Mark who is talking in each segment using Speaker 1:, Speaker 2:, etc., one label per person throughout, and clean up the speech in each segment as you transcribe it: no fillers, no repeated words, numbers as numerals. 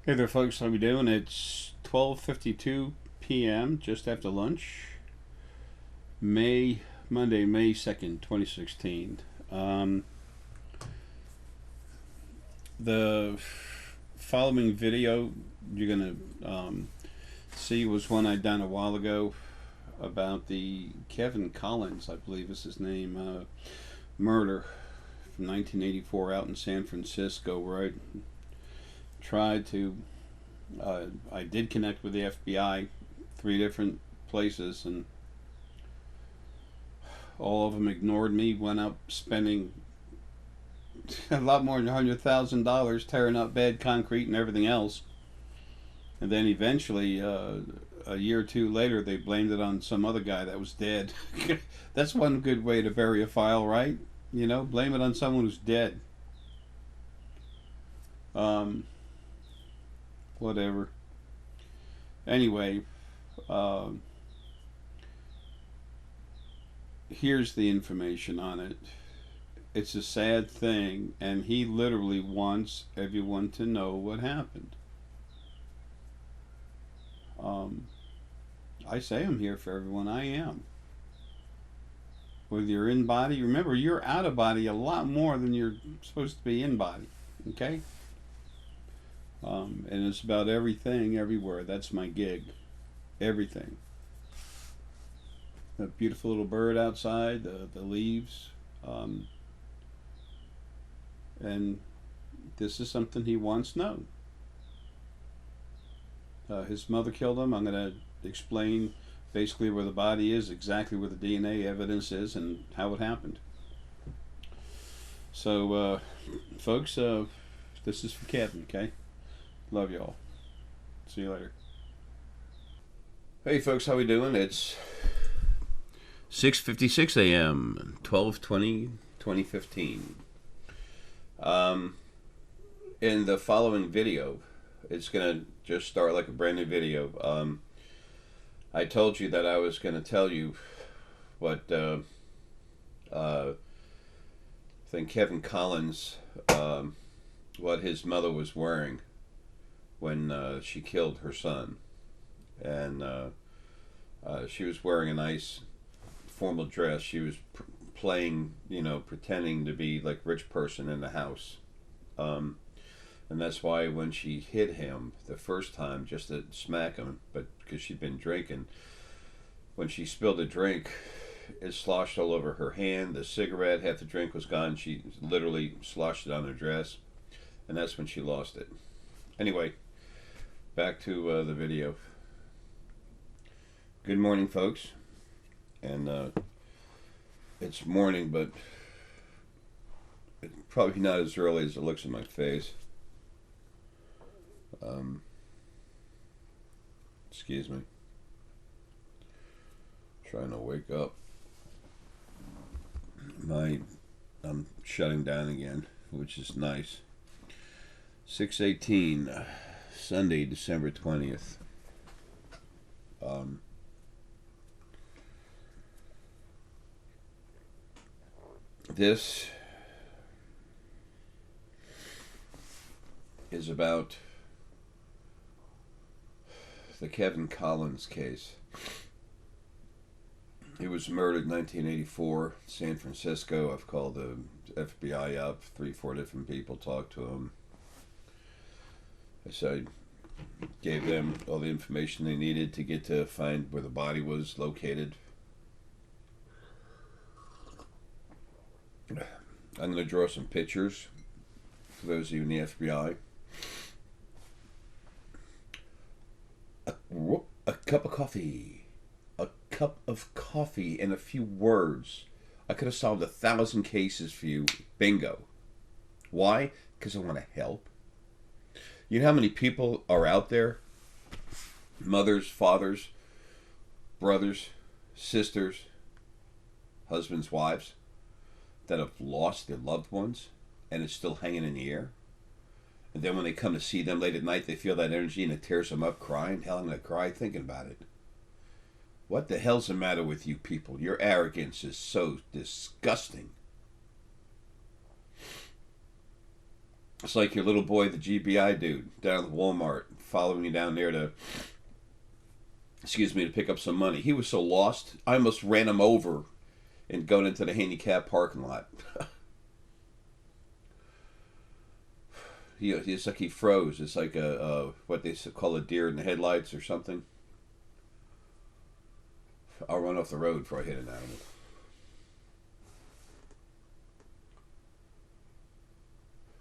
Speaker 1: Hey there, folks. How we doing? It's 12:52 p.m. just after lunch. May Monday, May 2nd, 2016. Um, the following video you're gonna see was one I done a while ago about the Kevin Collins, I believe is his name, murder from 1984 out in San Francisco, where I tried to. I did connect with the FBI, three different places, and all of them ignored me. Went up spending a lot more than $100,000 tearing up bad concrete and everything else. And then eventually, a year or two later, they blamed it on some other guy that was dead. That's one good way to bury a file, right? You know, blame it on someone who's dead. Um, Whatever. Anyway, um, here's the information on it. It's a sad thing, and he literally wants everyone to know what happened. Um, I say I'm here for everyone. I am. Whether you're in body, remember you're out of body a lot more than you're supposed to be in body. Okay? And it's about everything, everywhere. That's my gig. Everything. That beautiful little bird outside, the leaves. Um, and this is something he wants known. His mother killed him. I'm going to explain basically where the body is, exactly where the DNA evidence is, and how it happened. So, folks, this is for Kevin, okay? Love y'all. See you later. Hey, folks, how we doing? It's 6:56 a.m., 12/20/2015. In the following video, it's going to just start like a brand new video. I told you that I was going to tell you what I think Kevin Collins, what his mother was wearing when she killed her son. And she was wearing a nice formal dress. She was playing, pretending to be like a rich person in the house. And that's why when she hit him the first time, just to smack him, but because she'd been drinking, when she spilled a drink, it sloshed all over her hand. The cigarette, half the drink was gone. She literally sloshed it on her dress, and that's when she lost it. Anyway, back to the video. Good morning, folks. And it's morning, but it's probably not as early as it looks in my face. Excuse me. Trying to wake up. I'm shutting down again, which is nice. 6:18, Sunday, December 20th. This is about the Kevin Collins case. He was murdered in 1984, San Francisco. I've called the FBI up, 3-4 different people, talked to him. I gave them all the information they needed to get to find where the body was located. I'm going to draw some pictures for those of you in the FBI. A cup of coffee. A cup of coffee and a few words. I could have solved 1,000 cases for you. Bingo. Why? Because I want to help. You know how many people are out there? Mothers, fathers, brothers, sisters, husbands, wives, that have lost their loved ones and it's still hanging in the air. And then when they come to see them late at night, they feel that energy and it tears them up crying. Hell, I'm going to cry thinking about it. What the hell's the matter with you people? Your arrogance is so disgusting. It's like your little boy, the GBI dude, down at Walmart, following you down there to pick up some money. He was so lost, I almost ran him over and going into the handicap parking lot. It's like he froze. It's like what they call a deer in the headlights or something. I'll run off the road before I hit an animal.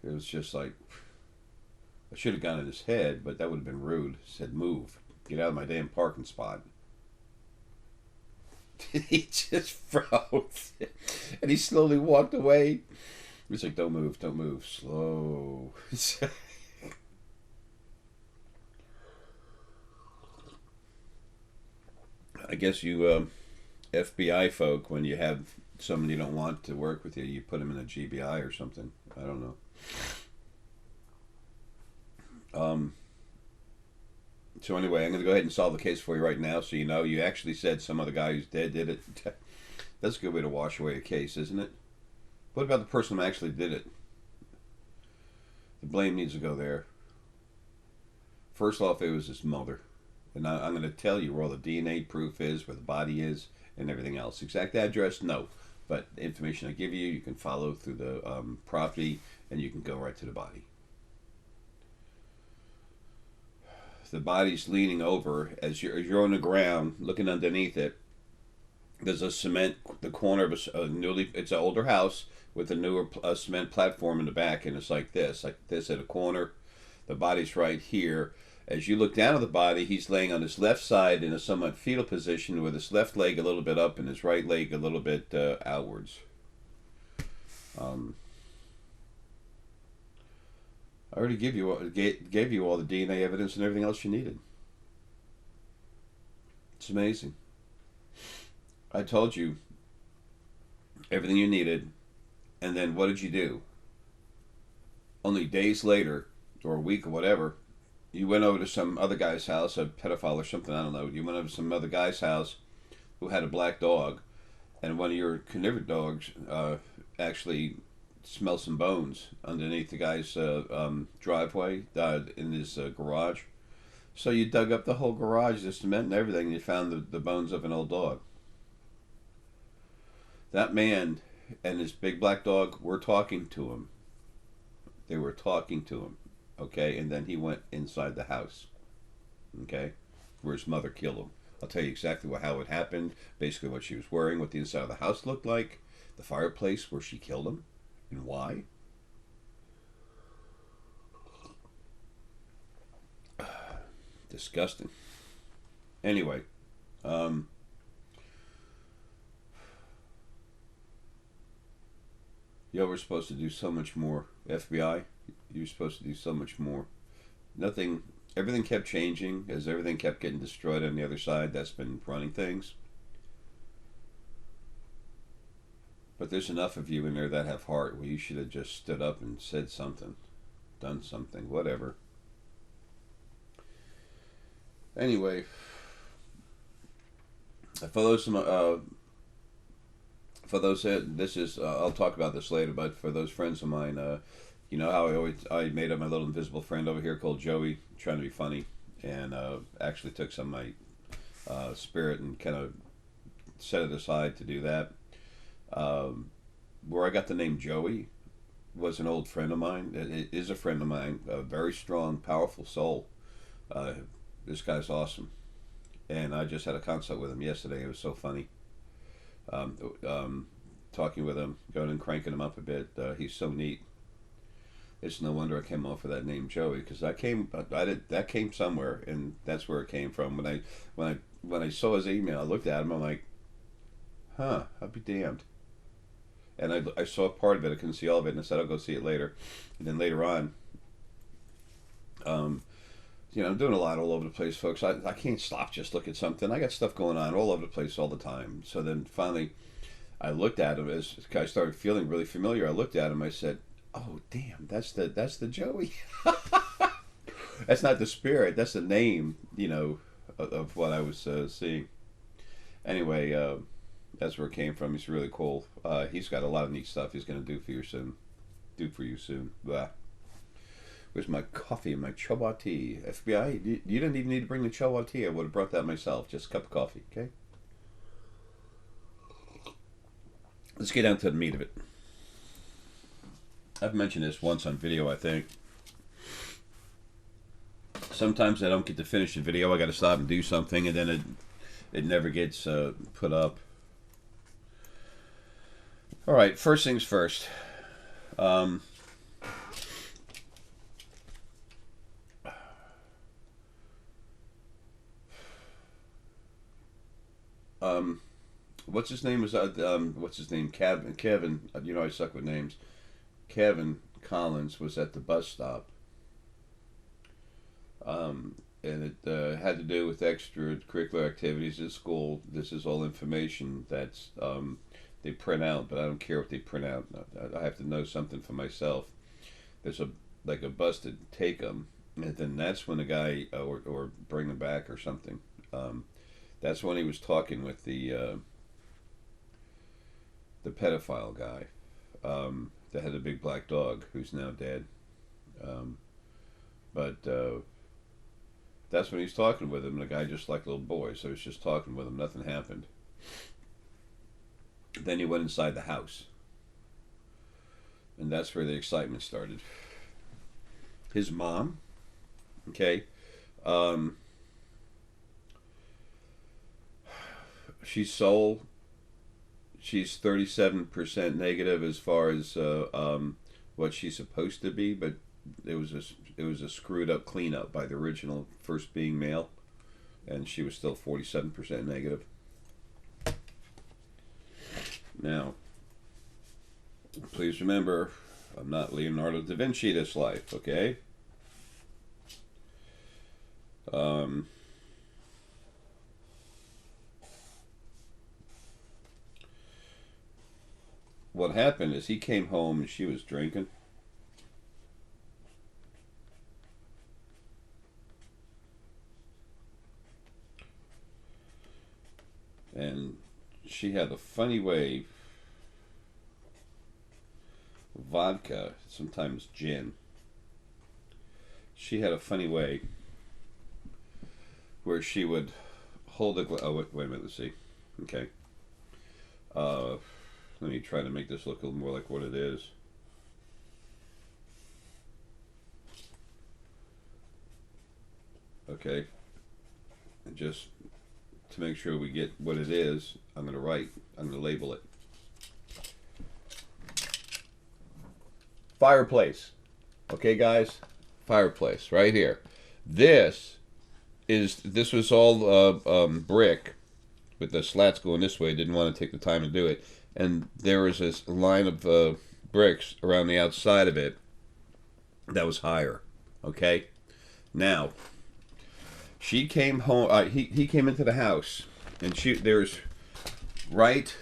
Speaker 1: It was just like, I should have gone in his head, but that would have been rude. Said, move. Get out of my damn parking spot. He just froze. And he slowly walked away. He's like, don't move, don't move. Slow. I guess you FBI folk, when you have someone you don't want to work with you, you put them in a GBI or something. I don't know. Um, so anyway, I'm going to go ahead and solve the case for you right now, so you know you actually said some other guy who's dead did it. That's a good way to wash away a case, isn't it? What about the person who actually did it? The blame needs to go there. First off, it was his mother. And I'm going to tell you where all the DNA proof is, where the body is, and everything else. Exact address? No. But the information I give you, you can follow through the property, and you can go right to the body. The body's leaning over as you're on the ground, looking underneath it. There's the corner of it's an older house with a newer cement platform in the back, and it's like this at a corner. The body's right here. As you look down at the body, he's laying on his left side in a somewhat fetal position with his left leg a little bit up and his right leg a little bit outwards. I already gave you all the DNA evidence and everything else you needed. It's amazing. I told you everything you needed, and then what did you do? Only days later, or a week or whatever, you went over to some other guy's house, a pedophile or something, I don't know. You went over to some other guy's house who had a black dog, and one of your carnivorous dogs actually smelled some bones underneath the guy's driveway in his garage. So you dug up the whole garage, the cement and everything, and you found the bones of an old dog. That man and his big black dog were talking to him. They were talking to him, okay? And then he went inside the house, okay, where his mother killed him. I'll tell you exactly how it happened, basically what she was wearing, what the inside of the house looked like, the fireplace where she killed him, and why. Disgusting. Anyway, you were supposed to do so much more. FBI, you were supposed to do so much more. Nothing, everything kept changing as everything kept getting destroyed on the other side. That's been running things. But there's enough of you in there that have heart where you should have just stood up and said something, done something, whatever. Anyway, for those this is I'll talk about this later, but for those friends of mine, you know how I made up my little invisible friend over here called Joey, trying to be funny, and actually took some of my spirit and kind of set it aside to do that. Where I got the name Joey was an old friend of mine. It is a friend of mine, a very strong, powerful soul. This guy's awesome, and I just had a consult with him yesterday. It was so funny. Talking with him, going and cranking him up a bit. He's so neat. It's no wonder I came off of that name Joey, because that came somewhere, and that's where it came from. When I saw his email, I looked at him. I'm like, huh, I'll be damned. And I saw part of it. I couldn't see all of it, and I said I'll go see it later. And then later on, I'm doing a lot all over the place, folks. I can't stop just look at something. I got stuff going on all over the place all the time. So then finally, I looked at him as I started feeling really familiar. I looked at him. I said, "Oh, damn, that's the Joey." That's not the spirit. That's the name, of what I was seeing. Anyway, that's where it came from. He's really cool. He's got a lot of neat stuff he's going to do for you soon. Blah. Where's my coffee and my chowa tea? FBI, you didn't even need to bring the chowa tea. I would have brought that myself. Just a cup of coffee, okay? Let's get down to the meat of it. I've mentioned this once on video, I think. Sometimes I don't get to finish the video. I got to stop and do something, and then it never gets put up. All right, first things first. What's his name? What's his name? Kevin. You know I suck with names. Kevin Collins was at the bus stop. And it had to do with extracurricular activities at school. This is all information that's they print out, but I don't care what they print out. I have to know something for myself. There's a bus to take them, and then that's when the guy or bring them back or something. That's when he was talking with the pedophile guy that had a big black dog who's now dead. But that's when he's talking with him. The guy just like a little boy, so he's just talking with him. Nothing happened. Then he went inside the house, and that's where the excitement started. His mom, okay, she's 37% negative as far as what she's supposed to be, but it was a screwed up cleanup by the original first being male, and she was still 47% negative. Now, please remember, I'm not Leonardo da Vinci this life, okay? What happened is he came home and she was drinking. And she had a funny way, vodka, sometimes gin. She had a funny way where she would hold a glass. Oh, wait a minute, let's see. Okay. Let me try to make this look a little more like what it is. Okay. And just to make sure we get what it is, I'm going to label it. Fireplace. Okay, guys? Fireplace, right here. This was all brick with the slats going this way. Didn't want to take the time to do it. And there was this line of bricks around the outside of it that was higher. Okay? Now, she came home. He came into the house, and there's right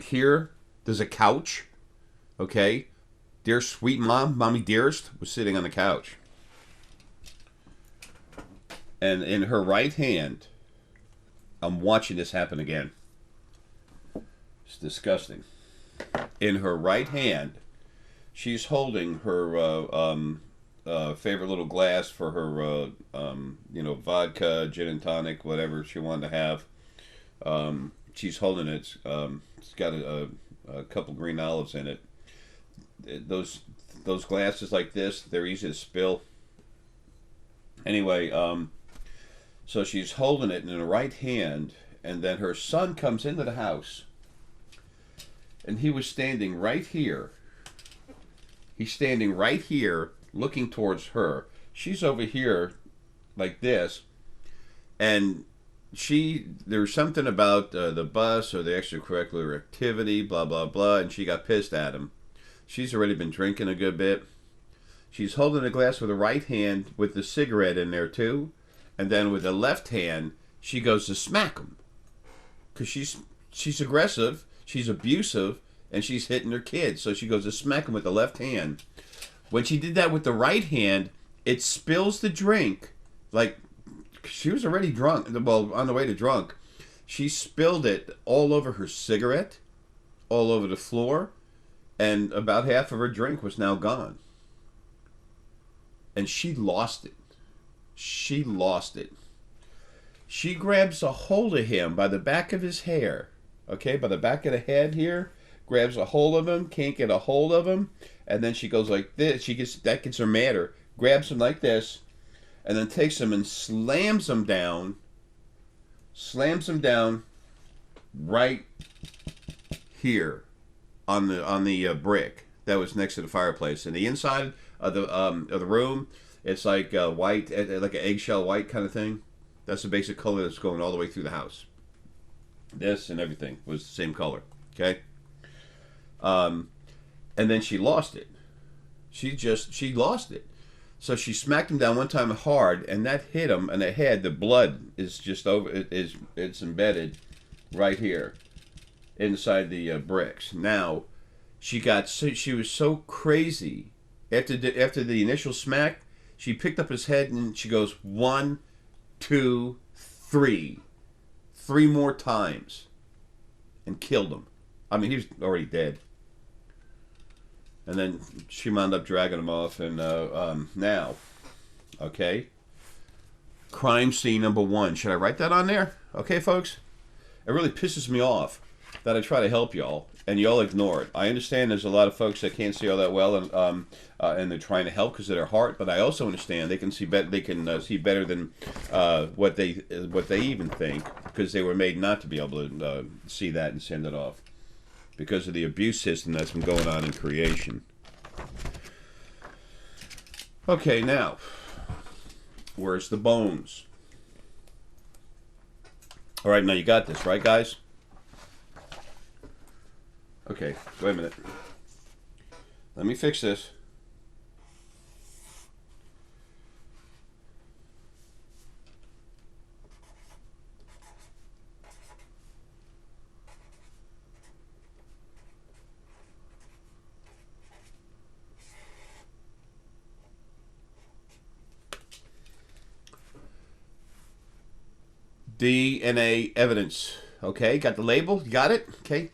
Speaker 1: here. There's a couch. Okay, dear sweet mommy dearest, was sitting on the couch, and in her right hand, I'm watching this happen again. It's disgusting. In her right hand, she's holding her favorite little glass for her, vodka, gin and tonic, whatever she wanted to have. She's holding it. It's got a couple green olives in it. Those glasses like this, they're easy to spill. Anyway, so she's holding it in her right hand, and then her son comes into the house, and he was standing right here. He's standing right here, looking towards her. She's over here like this, and there's something about the bus or the extracurricular activity, blah blah blah, and she got pissed at him. She's already been drinking a good bit. She's holding a glass with the right hand with the cigarette in there too, and then with the left hand she goes to smack him, because she's aggressive, she's abusive, and she's hitting her kids, so she goes to smack him with the left hand. When she did that with the right hand, it spills the drink. Like, she was already drunk. Well, on the way to drunk. She spilled it all over her cigarette, all over the floor, and about half of her drink was now gone. and she lost it. She lost it. She grabs a hold of him by the back of his hair, okay, by the back of the head here, grabs a hold of him, can't get a hold of him, and then she goes like this. That gets her madder, grabs him like this, and then takes him and slams him down right here on the brick that was next to the fireplace. And the inside of the room, it's like white, like an eggshell white kind of thing. That's the basic color that's going all the way through the house. This and everything was the same color. Okay. And then she lost it. She lost it. So she smacked him down one time hard, and that hit him in the head. The blood is just over. It's embedded right here inside the bricks. Now, she was so crazy after the initial smack. She picked up his head and she goes 1, 2, 3, 3 more times, and killed him. I mean, he was already dead. And then she wound up dragging him off. And now, okay, crime scene number 1. Should I write that on there? Okay, folks? It really pisses me off that I try to help y'all, and y'all ignore it. I understand there's a lot of folks that can't see all that well, and they're trying to help because of their heart. But I also understand they can see better. They can see better than what they even think, because they were made not to be able to see that and send it off, because of the abuse system that's been going on in creation. Okay, now, where's the bones? All right, now you got this, right, guys? Okay, wait a minute. Let me fix this. DNA evidence. Okay, got the label? You got it? Okay.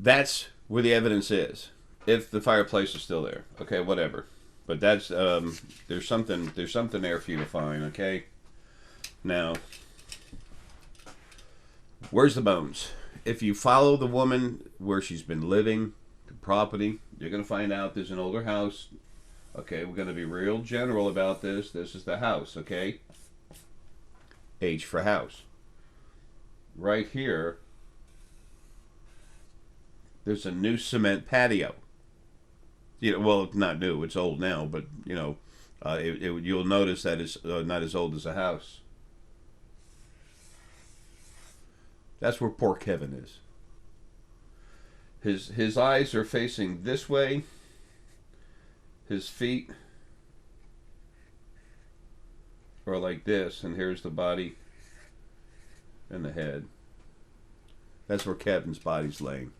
Speaker 1: That's where the evidence is. If the fireplace is still there. Okay, whatever. But that's there's something there for you to find, okay? Now, where's the bones? If you follow the woman where she's been living, the property, you're going to find out there's an older house. Okay, we're going to be real general about this. This is the house, okay? H for house. Right here, there's a new cement patio. You know, well, it's not new; it's old now. But you know, you'll notice that it's not as old as a house. That's where poor Kevin is. His eyes are facing this way. His feet are like this, and here's the body and the head. That's where Kevin's body's laying.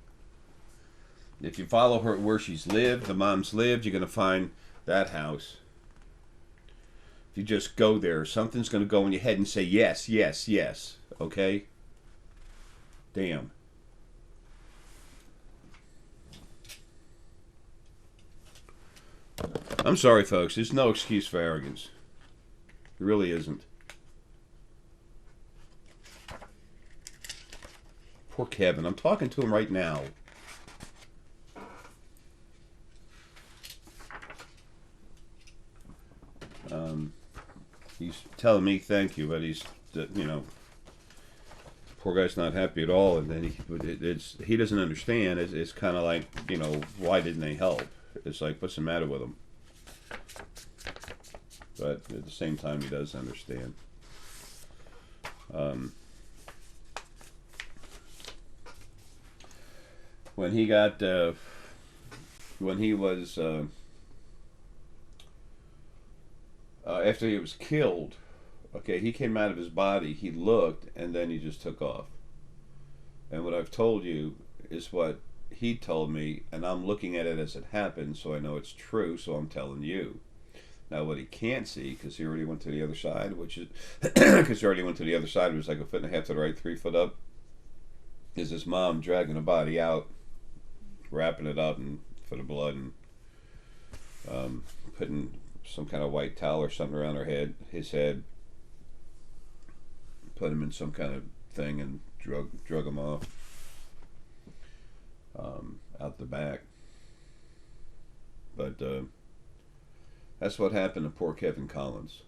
Speaker 1: If you follow her where she's lived, the mom's lived, you're going to find that house. If you just go there, something's going to go in your head and say yes, yes, yes. Okay? Damn. I'm sorry, folks. There's no excuse for arrogance. There really isn't. Poor Kevin. I'm talking to him right now. He's telling me thank you, but he's, you know, poor guy's not happy at all. And then he doesn't understand. It's kind of like, you know, why didn't they help? It's like, what's the matter with him? But at the same time, he does understand. When he got, when he was, after he was killed, okay, he came out of his body, he looked, and then he just took off. And what I've told you is what he told me, and I'm looking at it as it happened, so I know it's true, so I'm telling you. Now, what he can't see, because he already went to the other side, which is, because he already went to the other side, it was like 1.5 feet to the right, 3 foot up, is his mom dragging the body out, wrapping it up and for the blood, and putting some kind of white towel or something around his head, put him in some kind of thing and drug him off out the back. But that's what happened to poor Kevin Collins.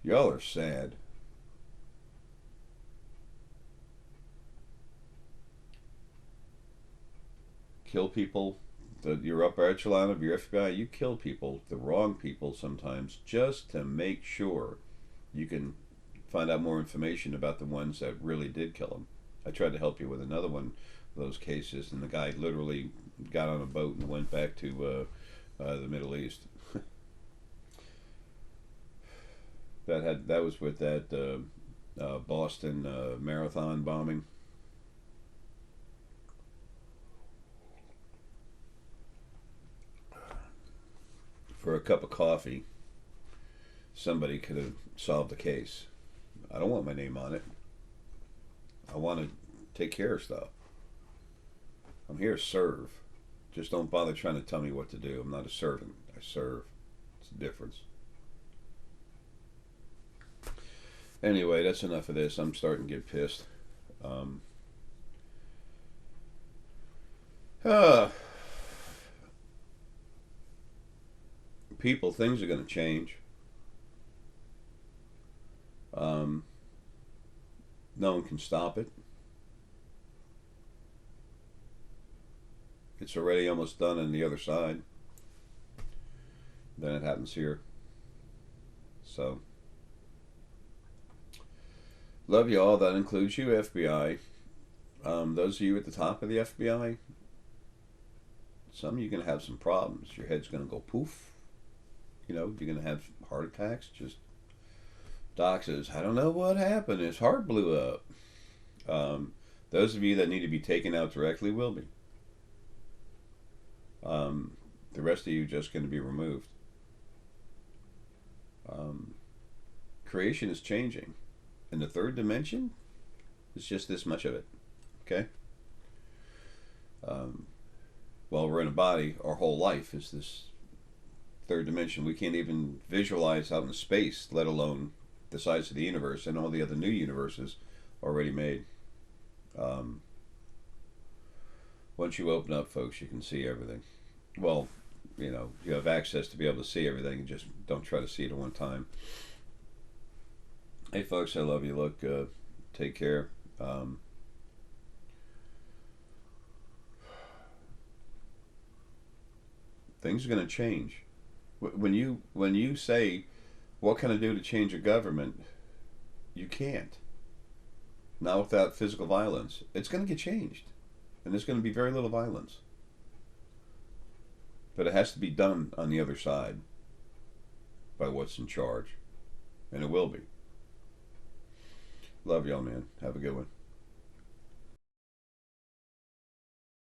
Speaker 1: Y'all are sad. Kill people. Your upper echelon of your FBI, you kill people, the wrong people sometimes, just to make sure you can find out more information about the ones that really did kill them. I tried to help you with another one of those cases, and the guy literally got on a boat and went back to the Middle East. That was with that Boston marathon bombing. For a cup of coffee, somebody could have solved the case. I don't want my name on it. I want to take care of stuff. I'm here to serve. Just don't bother trying to tell me what to do. I'm not a servant. I serve. It's the difference. Anyway, that's enough of this. I'm starting to get pissed. People, things are going to change. No one can stop it. It's already almost done on the other side. Then it happens here. So, love you all. That includes you, FBI. Those of you at the top of the FBI, some of you are going to have some problems. Your head's going to go poof. You know, you're going to have heart attacks. Just Doc says, I don't know what happened. His heart blew up. Those of you that need to be taken out directly will be. The rest of you just going to be removed. Creation is changing. In the third dimension, it's just this much of it. Okay? While we're in a body, our whole life is this third dimension. We can't even visualize out in space, let alone the size of the universe and all the other new universes already made. Once you open up, folks, you can see everything. Well, you know, you have access to be able to see everything, and just don't try to see it at one time. Hey, folks, I love you. Look, take care. Things are going to change. When you say, what can I do to change a government? You can't. Not without physical violence. It's going to get changed. And there's going to be very little violence. But it has to be done on the other side by what's in charge. And it will be. Love y'all, man. Have a good one.